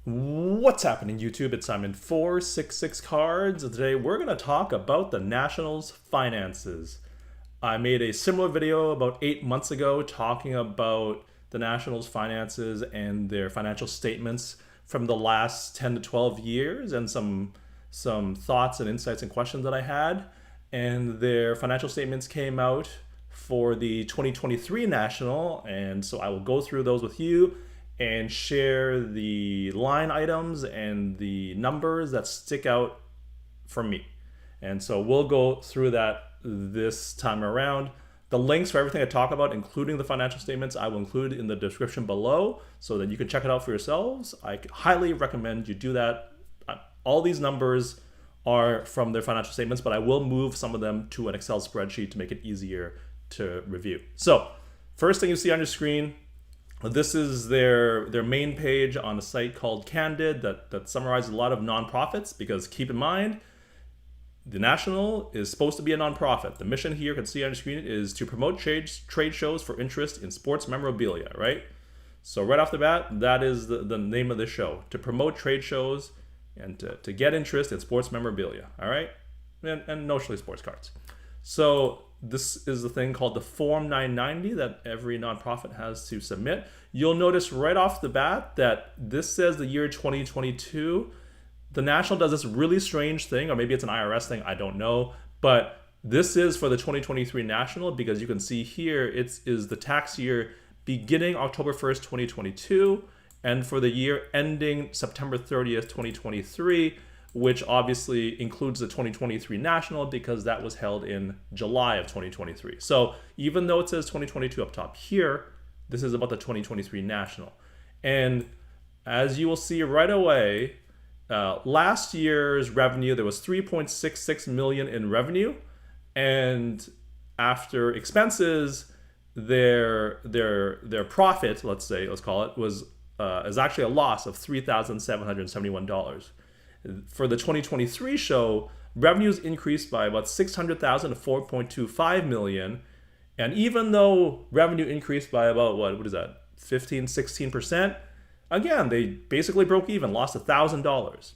What's happening, YouTube? It's Simon466cards, and today we're going to talk about the Nationals' finances. I made a similar video about 8 months ago talking about the Nationals' finances and their financial statements from the last 10 to 12 years and some thoughts and insights and questions that I had. And their financial statements came out for the 2023 National, and so I will go through those with you and share the line items and the numbers that stick out for me. And so we'll go through that this time around. The links for everything I talk about, including the financial statements, I will include in the description below so that you can check it out for yourselves. I highly recommend you do that. All these numbers are from their financial statements, but I will move some of them to an Excel spreadsheet to make it easier to review. So first thing you see on your screen, this is their main page on a site called Candid that summarizes a lot of nonprofits, because keep in mind, the National is supposed to be a nonprofit. The mission here, you can see on your screen, is to promote trade shows for interest in sports memorabilia, right? So right off the bat, that is the name of the show, to promote trade shows and to get interest in sports memorabilia, all right? And notionally sports cards. So this is the thing called the Form 990 that every nonprofit has to submit. You'll notice right off the bat that this says the year 2022. The National does this really strange thing, or maybe it's an IRS thing, I don't know. But this is for the 2023 National, because you can see here it is the tax year beginning October 1st, 2022, and for the year ending September 30th, 2023, which obviously includes the 2023 National because that was held in July of 2023. So even though it says 2022 up top here, this is about the 2023 National. And as you will see right away, last year's revenue, there was $3.66 million in revenue, and after expenses, their profit, let's call it, is actually a loss of $3,771. For the 2023 show, revenues increased by about $600,000 to $4.25 million. And even though revenue increased by about, what is that, 15, 16%, again, they basically broke even, lost $1,000.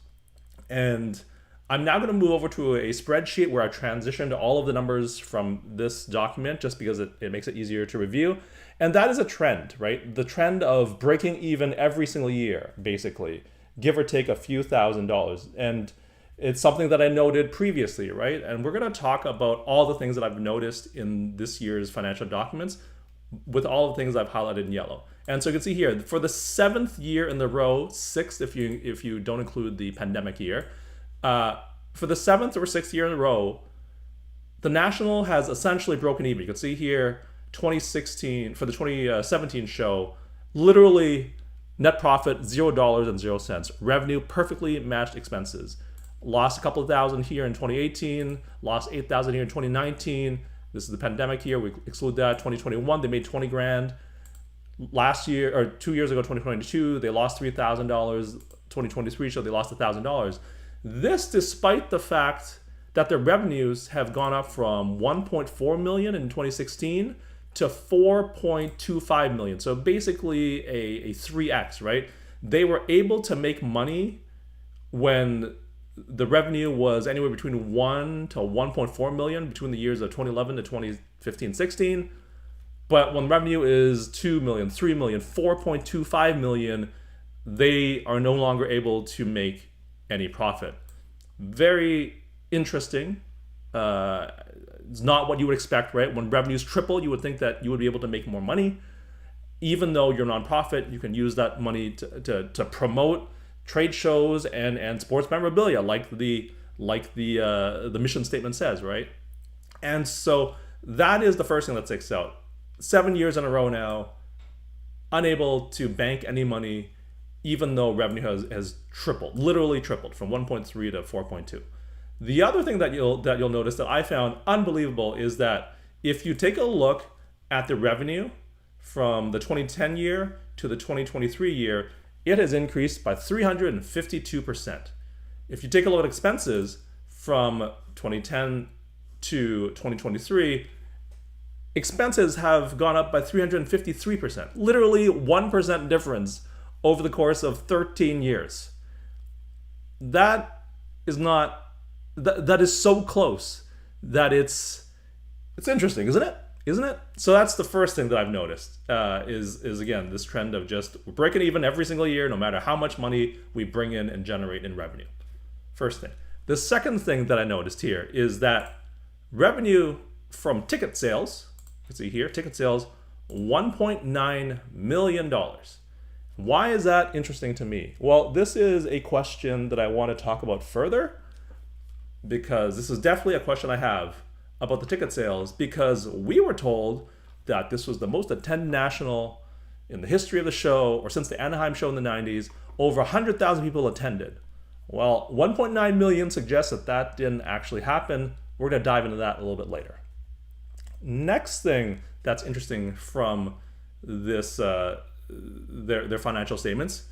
And I'm now going to move over to a spreadsheet where I transition to all of the numbers from this document just because it makes it easier to review. And that is a trend, right? The trend of breaking even every single year, basically, give or take a few $1,000s. And it's something that I noted previously, right? And we're going to talk about all the things that I've noticed in this year's financial documents with all the things I've highlighted in yellow. And so you can see here, for the 7th year in the row, 6th if you don't include the pandemic year, for the 7th or 6th year in a row, the National has essentially broken even. You can see here, 2016, for the 2017 show, literally net profit, $0.00. Revenue perfectly matched expenses. Lost a couple of thousand here in 2018, lost 8,000 here in 2019. This is the pandemic year, we exclude that. 2021, they made 20 grand. Last year, or 2 years ago, 2022, they lost $3,000. 2023 show, they lost $1,000. This despite the fact that their revenues have gone up from 1.4 million in 2016 to 4.25 million. So basically a 3x, right? They were able to make money when the revenue was anywhere between 1 to 1.4 million between the years of 2011 to 2015-16. But when revenue is 2 million, 3 million, 4.25 million, they are no longer able to make any profit. Very interesting. It's not what you would expect, right? When revenues triple, you would think that you would be able to make more money. Even though you're a nonprofit, you can use that money to promote trade shows and sports memorabilia, like the mission statement says, right? And so that is the first thing that sticks out. 7 years in a row now, unable to bank any money, even though revenue has tripled, literally tripled from 1.3 to 4.2. The other thing that you'll notice that I found unbelievable is that if you take a look at the revenue from the 2010 year to the 2023 year, it has increased by 352%. If you take a look at expenses from 2010 to 2023, expenses have gone up by 353%. Literally 1% difference over the course of 13 years. That is not, that is so close that it's interesting, isn't it? Isn't it? So that's the first thing that I've noticed, is again, this trend of just breaking even every single year, no matter how much money we bring in and generate in revenue. First thing. The second thing that I noticed here is that revenue from ticket sales, you can see here, ticket sales, $1.9 million. Why is that interesting to me? Well, this is a question that I want to talk about further, because this is definitely a question I have about the ticket sales, because we were told that this was the most attended national in the history of the show, or since the Anaheim show in the 90s. Over 100,000 people attended. Well, 1.9 million suggests that that didn't actually happen. We're going to dive into that a little bit later. Next thing that's interesting from this their financial statements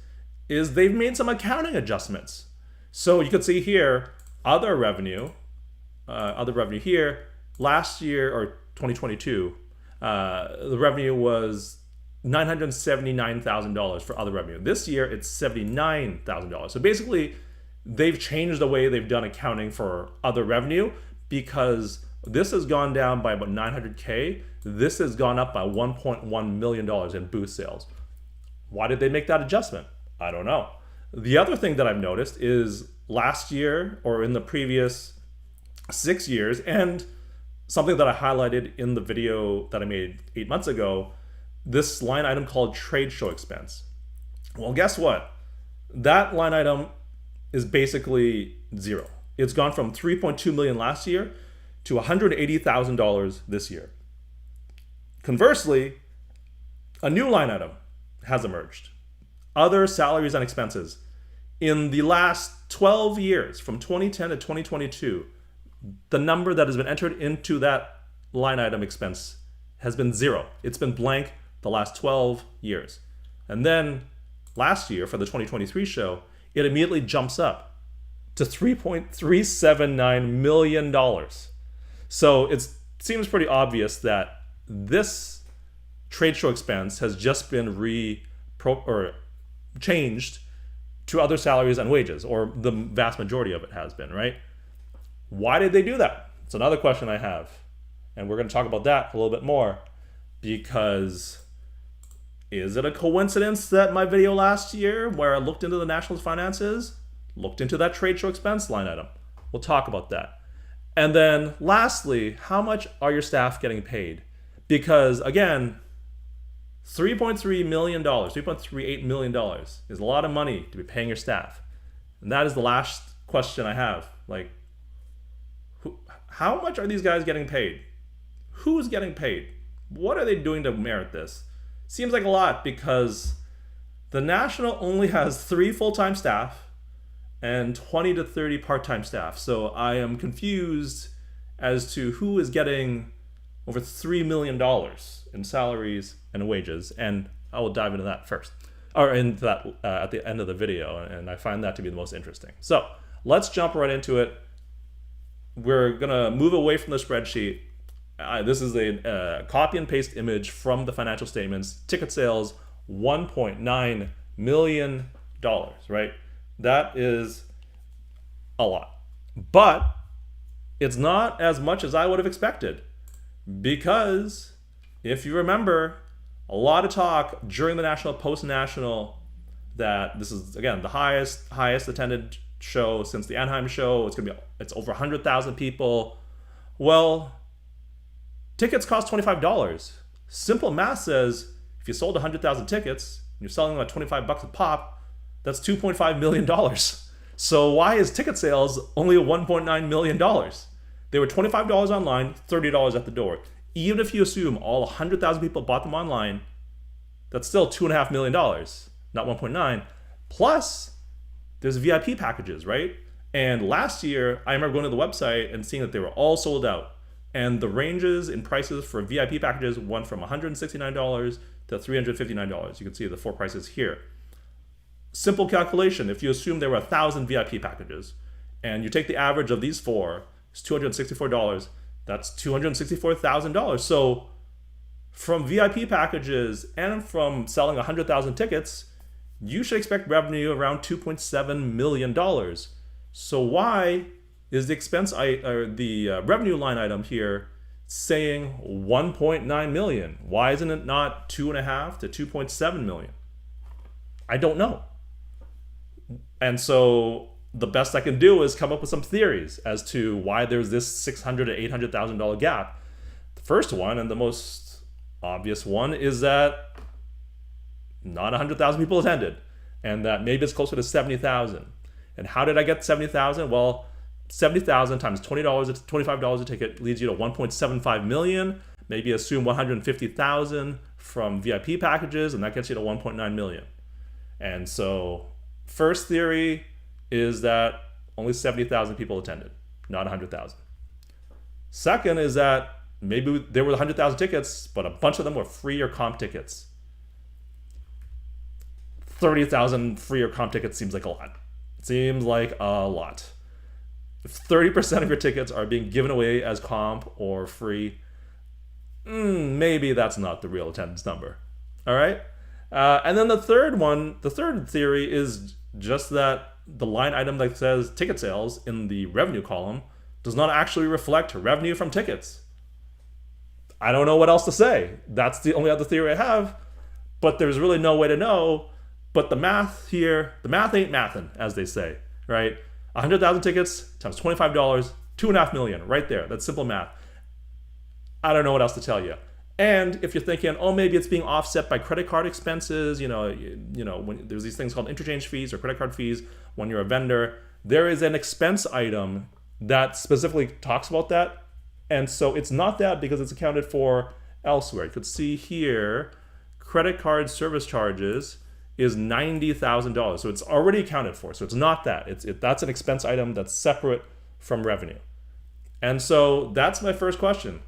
is they've made some accounting adjustments. So you can see here, other revenue here, last year, or 2022, the revenue was $979,000 for other revenue. This year, it's $79,000. So basically, they've changed the way they've done accounting for other revenue, because this has gone down by about $900K. This has gone up by $1.1 million in booth sales. Why did they make that adjustment? I don't know. The other thing that I've noticed is last year, or in the previous 6 years, and something that I highlighted in the video that I made 8 months ago, this line item called trade show expense. Well, guess what? That line item is basically zero. It's gone from $3.2 million last year to $180,000 this year. Conversely, a new line item has emerged. Other salaries and expenses. In the last 12 years, from 2010 to 2022, the number that has been entered into that line item expense has been zero. It's been blank the last 12 years. And then last year, for the 2023 show, it immediately jumps up to $3.379 million. So it seems pretty obvious that this trade show expense has just been changed to other salaries and wages, or the vast majority of it has been, right? Why did they do that? It's another question I have. And we're going to talk about that a little bit more, because is it a coincidence that my video last year, where I looked into the Nationals' finances, looked into that trade show expense line item? We'll talk about that. And then lastly, how much are your staff getting paid? Because again, $3.3 million, $3.38 million is a lot of money to be paying your staff. And that is the last question I have. Like, how much are these guys getting paid? Who's getting paid? What are they doing to merit this? Seems like a lot, because the National only has 3 full-time staff and 20 to 30 part-time staff. So I am confused as to who is getting over $3 million in salaries and wages, and I will dive into that first, or into that at the end of the video, and I find that to be the most interesting. So let's jump right into it. We're gonna move away from the spreadsheet. This is a copy and paste image from the financial statements. Ticket sales, $1.9 million, right? That is a lot. But it's not as much as I would have expected, because if you remember, a lot of talk during the National, post-National, that this is, again, the highest attended show since the Anaheim show. It's over 100,000 people. Well, tickets cost $25. Simple math says if you sold 100,000 tickets, and you're selling them at $25 a pop, that's $2.5 million. So why is ticket sales only $1.9 million? They were $25 online, $30 at the door. Even if you assume all 100,000 people bought them online, that's still $2.5 million, not 1.9. Plus, there's VIP packages, right? And last year, I remember going to the website and seeing that they were all sold out. And the ranges in prices for VIP packages went from $169 to $359. You can see the 4 prices here. Simple calculation, if you assume there were 1,000 VIP packages, and you take the average of these 4, it's $264, that's $264,000. So from VIP packages and from selling 100,000 tickets, you should expect revenue around $2.7 million. So why is the revenue line item here saying 1.9 million? Why isn't it not 2.5 to 2.7 million? I don't know. And so the best I can do is come up with some theories as to why there's this $600,000 to $800,000 gap. The first one, and the most obvious one, is that not 100,000 people attended, and that maybe it's closer to 70,000. And how did I get 70,000? Well, 70,000 times $20 to $25 a ticket leads you to 1.75 million. Maybe assume 150,000 from VIP packages, and that gets you to 1.9 million. And so, first theory is that only 70,000 people attended, not 100,000. Second is that maybe there were 100,000 tickets, but a bunch of them were free or comp tickets. 30,000 free or comp tickets seems like a lot. Seems like a lot. If 30% of your tickets are being given away as comp or free, maybe that's not the real attendance number. All right? And then the third theory is just that the line item that says ticket sales in the revenue column does not actually reflect revenue from tickets. I don't know what else to say. That's the only other theory I have, but there's really no way to know. But the math here, the math ain't mathin', as they say, right? 100,000 tickets times $25, $2.5 million, right there. That's simple math. I don't know what else to tell you. And if you're thinking, oh, maybe it's being offset by credit card expenses, when there's these things called interchange fees or credit card fees when you're a vendor, there is an expense item that specifically talks about that. And so it's not that because it's accounted for elsewhere. You could see here, credit card service charges is $90,000. So it's already accounted for. So it's not that. That's an expense item that's separate from revenue. And so that's my first question.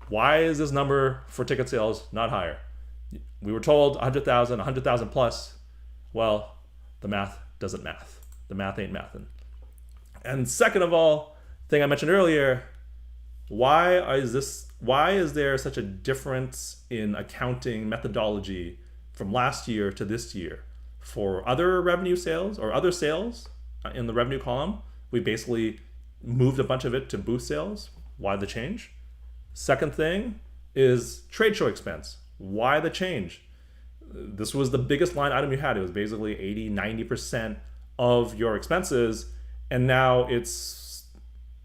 Why is this number for ticket sales not higher? We were told 100,000, 100,000 plus. Well, the math doesn't math. The math ain't mathin'. And second of all, thing I mentioned earlier, why is there such a difference in accounting methodology from last year to this year? For other revenue sales or other sales in the revenue column, we basically moved a bunch of it to booth sales. Why the change? Second thing is trade show expense. Why the change? This was the biggest line item you had. It was basically 80, 90% of your expenses, and now it's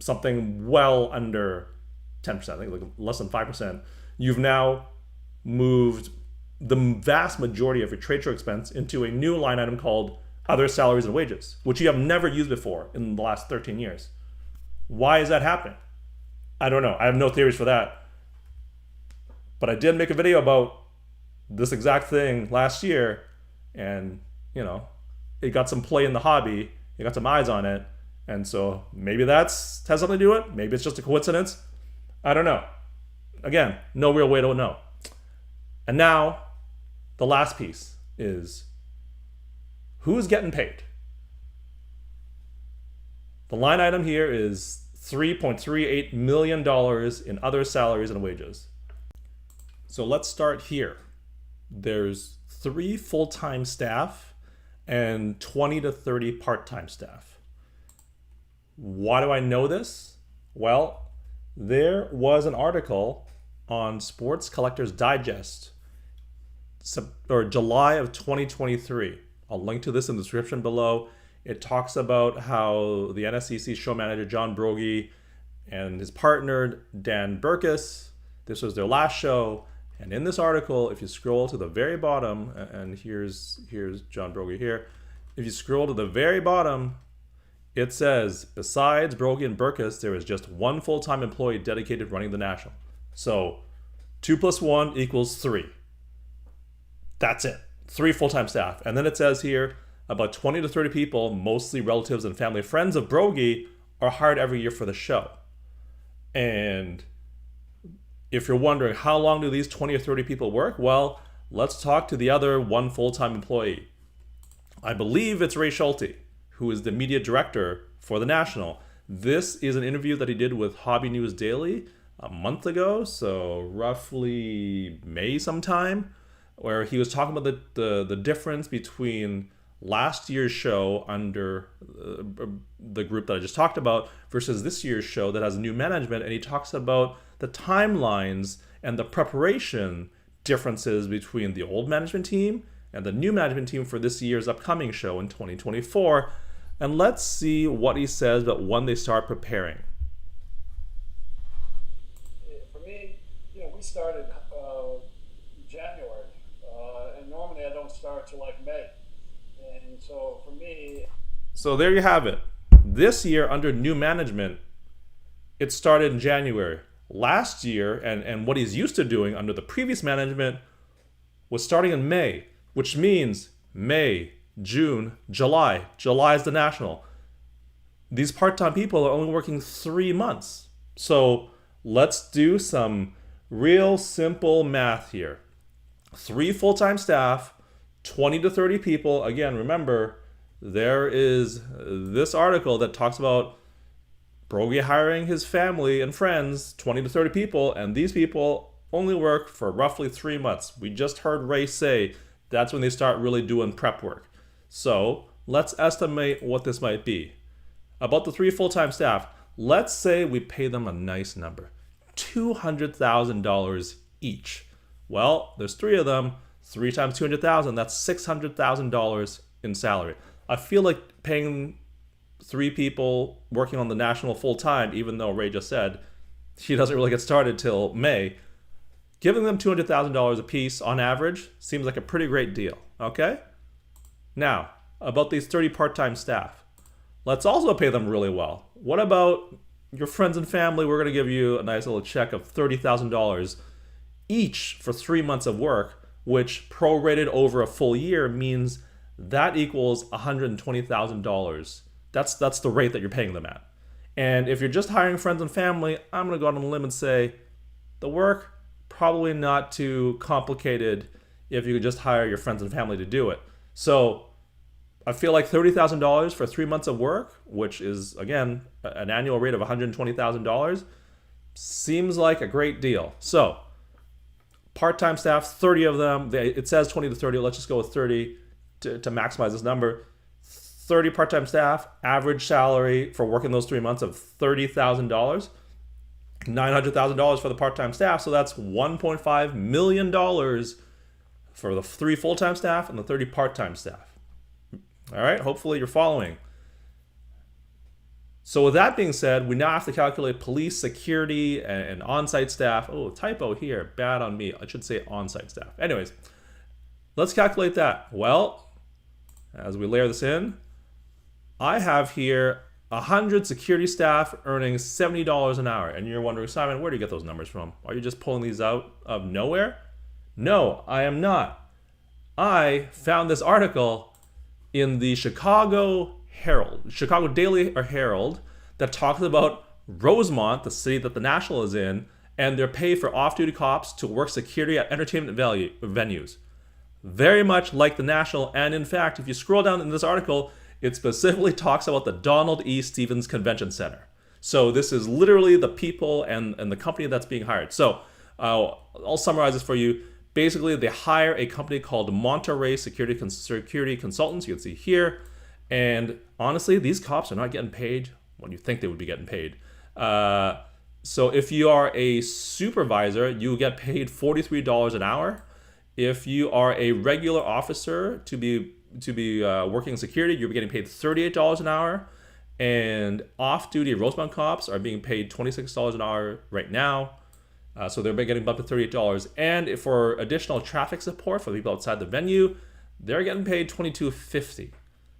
something well under 10%, I think like less than 5%. You've now moved the vast majority of your trade show expense into a new line item called other salaries and wages, which you have never used before in the last 13 years. Why is that happening? I don't know. I have no theories for that. But I did make a video about this exact thing last year, and it got some play in the hobby. It got some eyes on it. And so maybe has something to do with it. Maybe it's just a coincidence. I don't know. Again, no real way to know. And now, the last piece is who's getting paid? The line item here is $3.38 million in other salaries and wages. So let's start here. There's 3 full-time staff and 20 to 30 part-time staff. Why do I know this? Well, there was an article on Sports Collectors Digest, July of 2023. I'll link to this in the description below. It talks about how the NSCC show manager John Brogy and his partner Dan Burkus, this was their last show. And in this article, if you scroll to the very bottom, and here's John Brogy here. If you scroll to the very bottom, it says, besides Brogy and Burkus, there is just one full-time employee dedicated running the National. So 2 + 1 = 3. That's it. 3 full-time staff. And then it says here, about 20 to 30 people, mostly relatives and family friends of Brogy, are hired every year for the show. And if you're wondering, how long do these 20 or 30 people work? Well, let's talk to the other one full-time employee. I believe it's Ray Schulte, who is the media director for the National. This is an interview that he did with Hobby News Daily a month ago, so roughly May sometime. where he was talking about the difference between last year's show under the group that I just talked about versus this year's show that has new management, and he talks about the timelines and the preparation differences between the old management team and the new management team for this year's upcoming show in 2024. And let's see what he says about when they start preparing. For me, we started January, and normally I don't start till like May. And so for me... So there you have it. This year, under new management, it started in January. Last year, and what he's used to doing under the previous management, was starting in May, which means May, June, July. July is the national. These part-time people are only working 3 months. So let's do some real simple math here. 3 full-time staff, 20 to 30 people. Again, remember, there is this article that talks about Brogy hiring his family and friends, 20 to 30 people, and these people only work for roughly 3 months. We just heard Ray say that's when they start really doing prep work. So let's estimate what this might be. About the 3 full-time staff, let's say we pay them a nice number, $200,000 each. Well, there's 3 of them. 3 times $200,000, that's $600,000 in salary. I feel like paying 3 people working on the national full-time, even though Ray just said he doesn't really get started till May, giving them $200,000 a piece on average seems like a pretty great deal, okay? Now, about these 30 part-time staff, let's also pay them really well. What about your friends and family? We're going to give you a nice little check of $30,000 each for 3 months of work, which prorated over a full year means that equals $120,000. That's the rate that you're paying them at. And if you're just hiring friends and family, I'm going to go out on a limb and say the work, probably not too complicated if you could just hire your friends and family to do it. So I feel like $30,000 for 3 months of work, which is, again, an annual rate of $120,000, seems like a great deal. So part-time staff, 30 of them. It says 20 to 30. Let's just go with 30 to maximize this number. 30 part-time staff, average salary for working those 3 months of $30,000. $900,000 for the part-time staff, so that's $1.5 million for the 3 full-time staff and the 30 part-time staff. All right, hopefully you're following. So with that being said, we now have to calculate police, security, and on-site staff. Oh, typo here, bad on me. I should say on-site staff. Anyways, let's calculate that. Well, as we layer this in, I have here 100 security staff earning $70 an hour. And you're wondering, Simon, where do you get those numbers from? Are you just pulling these out of nowhere? No, I am not. I found this article in the Chicago Daily Herald, that talks about Rosemont, the city that the National is in, and their pay for off-duty cops to work security at entertainment venues. Very much like the National, and in fact, if you scroll down in this article, it specifically talks about the Donald E. Stevens Convention Center. So this is literally the people and the company that's being hired. So I'll summarize this for you. Basically, they hire a company called Monterey Security Consultants. You can see here. And honestly, these cops are not getting paid what you think they would be getting paid. So if you are a supervisor, you get paid $43 an hour. If you are a regular officer to be working security, you're getting paid $38 an hour. And off-duty Rosemont cops are being paid $26 an hour right now. So they're getting bumped to $38. And for additional traffic support for people outside the venue, they're getting paid $22.50,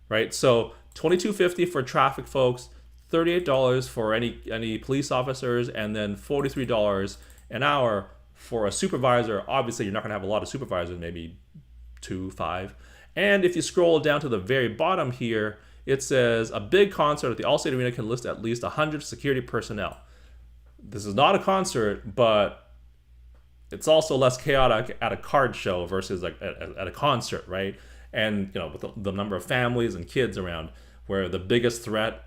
right? So $22.50 for traffic folks, $38 for any police officers, and then $43 an hour for a supervisor. Obviously, you're not going to have a lot of supervisors, maybe 2, 5. And if you scroll down to the very bottom here, it says a big concert at the Allstate Arena can list at least 100 security personnel. This is not a concert, but it's also less chaotic at a card show versus like at a concert, right? And with the number of families and kids around, where the biggest threat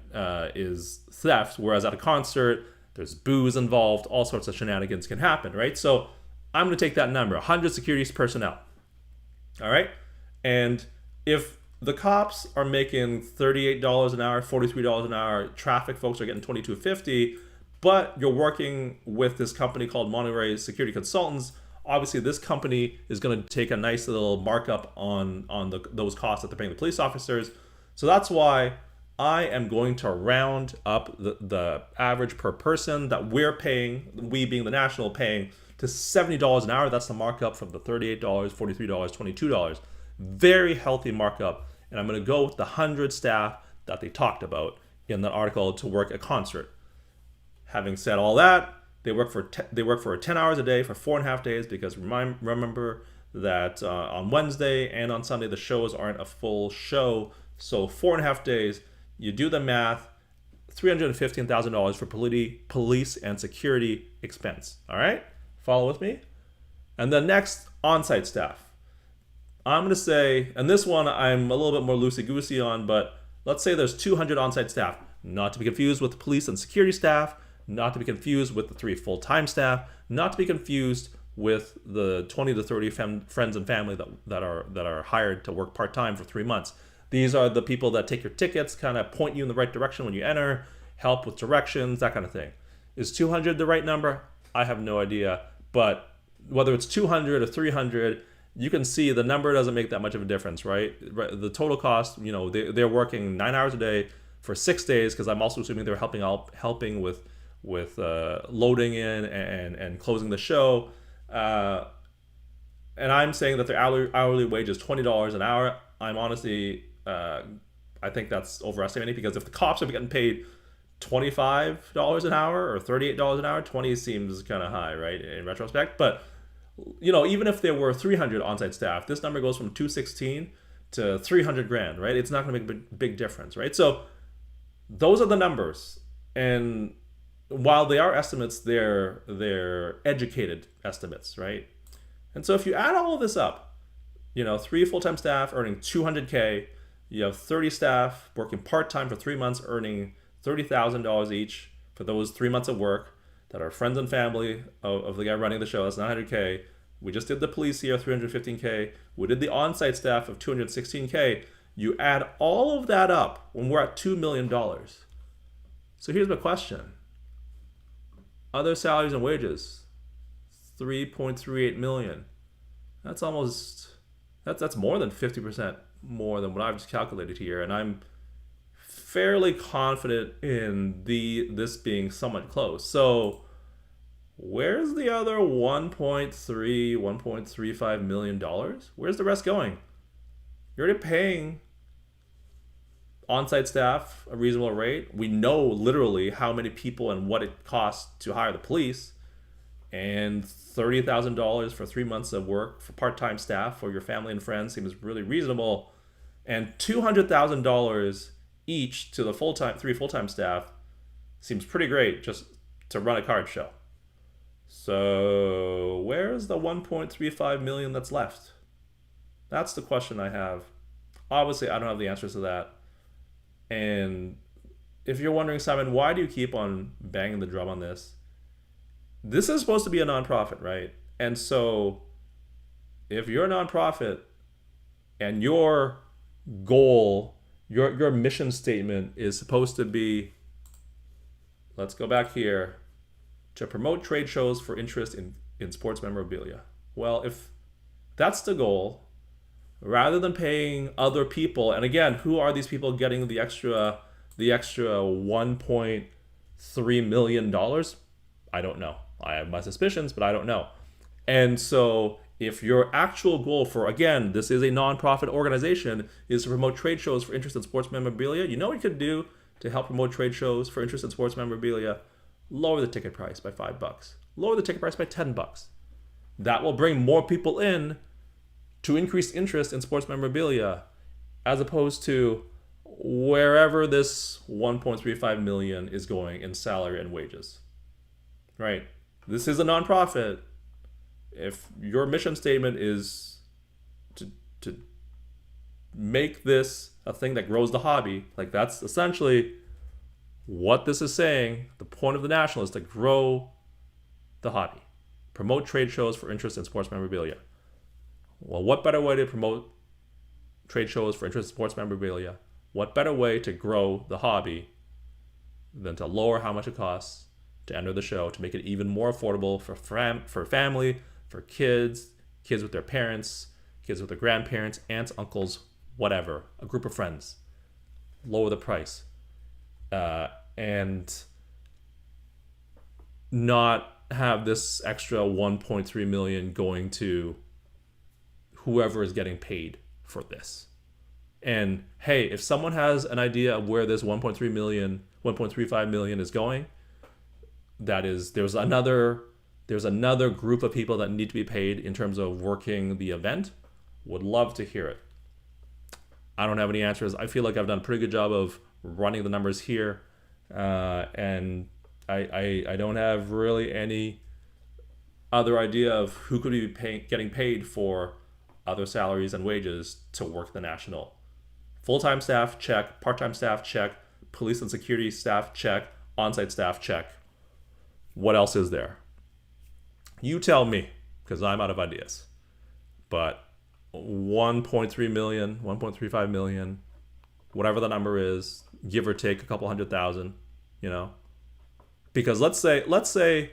is theft, whereas at a concert, there's booze involved, all sorts of shenanigans can happen, right? So I'm going to take that number, 100 security personnel. All right. And if the cops are making $38 an hour, $43 an hour, traffic folks are getting $22.50, but you're working with this company called Monterey Security Consultants, obviously this company is going to take a nice little markup on those costs that they're paying the police officers. So that's why I am going to round up the average per person that we're paying, we being the national, paying to $70 an hour. That's the markup from the $38, $43, $22. Very healthy markup. And I'm going to go with the 100 staff that they talked about in the article to work a concert. Having said all that, they work for 10 hours a day for 4.5 days, because remember that on Wednesday and on Sunday the shows aren't a full show. So 4.5 days, you do the math, $315,000 for police and security expense. All right, follow with me. And then next, on-site staff. I'm going to say, and this one I'm a little bit more loosey-goosey on, but let's say there's 200 on-site staff. Not to be confused with the police and security staff, not to be confused with the 3 full-time staff, not to be confused with the 20 to 30 friends and family that are hired to work part-time for 3 months. These are the people that take your tickets, kind of point you in the right direction when you enter, help with directions, that kind of thing. Is 200 the right number? I have no idea. But whether it's 200 or 300, you can see the number doesn't make that much of a difference, right? The total cost, they're working 9 hours a day for 6 days, because I'm also assuming they're helping with loading in and closing the show. And I'm saying that their hourly wage is $20 an hour. I'm honestly, I think that's overestimating, because if the cops are getting paid $25 an hour or $38 an hour, 20 seems kind of high, right, in retrospect. But even if there were 300 on-site staff, this number goes from 216 to 300 grand, right? It's not going to make a big difference, right? So those are the numbers, and while they are estimates, they're educated estimates, right? And so if you add all of this up, 3 full-time staff earning $200K, you have 30 staff working part-time for 3 months earning $30,000 each for those 3 months of work that are friends and family of the guy running the show. That's $900K. We just did the police here, $315K. We did the on-site staff of $216K. You add all of that up when we're at $2 million. So here's my question. Other salaries and wages, $3.38 million. That's more than 50% more than what I've just calculated here, and I'm fairly confident in this being somewhat close. So where's the other $1.35 million? Where's the rest going? You're already paying on-site staff a reasonable rate. We know literally how many people and what it costs to hire the police, and $30,000 for 3 months of work for part-time staff for your family and friends seems really reasonable, and $200,000 each to the 3 full-time staff seems pretty great just to run a card show. So where's the 1.35 million that's left? That's the question I have. Obviously, I don't have the answers to that. And if you're wondering, Simon, why do you keep on banging the drum on this? This is supposed to be a nonprofit, right? And so if you're a nonprofit and your goal, your mission statement is supposed to be, let's go back here, to promote trade shows for interest in sports memorabilia. Well, if that's the goal, rather than paying other people, and again, who are these people getting the extra $1.3 million? I don't know. I have my suspicions, but I don't know. And so if your actual goal for, again, this is a nonprofit organization, is to promote trade shows for interest in sports memorabilia, you know what you could do to help promote trade shows for interest in sports memorabilia? Lower the ticket price by $5. Lower the ticket price by $10. That will bring more people in to increase interest in sports memorabilia, as opposed to wherever this 1.35 million is going in salary and wages. Right? This is a nonprofit. If your mission statement is to make this a thing that grows the hobby, like that's essentially what this is saying. The point of the National is to grow the hobby, promote trade shows for interest in sports memorabilia. Well, what better way to promote trade shows for interest in sports memorabilia? What better way to grow the hobby than to lower how much it costs to enter the show, to make it even more affordable for family, for kids, kids with their parents, kids with their grandparents, aunts, uncles, whatever, a group of friends. Lower the price. And not have this extra 1.3 million going to whoever is getting paid for this. And hey, if someone has an idea of where this 1.3 million, 1.35 million is going, there's another group of people that need to be paid in terms of working the event. Would love to hear it. I don't have any answers. I feel like I've done a pretty good job of running the numbers here, and I don't have really any other idea of who could be getting paid for other salaries and wages to work the national. Full-time staff, check. Part-time staff, check. Police and security staff, check. On-site staff, check. What else is there? You tell me, because I'm out of ideas. But 1.3 million, 1.35 million, whatever the number is, give or take a couple 100,000, because let's say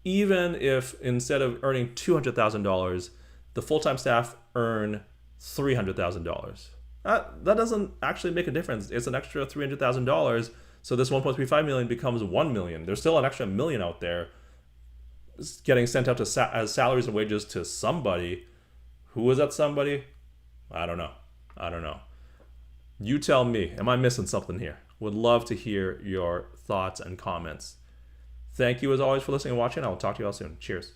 even if instead of earning $200,000, the full-time staff earn $300,000, that doesn't actually make a difference. It's an extra $300,000. So this 1.35 million becomes 1 million. There's still an extra million out there getting sent out as salaries and wages to somebody. Who is that somebody? I don't know. You tell me. Am I missing something here? Would love to hear your thoughts and comments. Thank you as always for listening and watching. I will talk to you all soon. Cheers.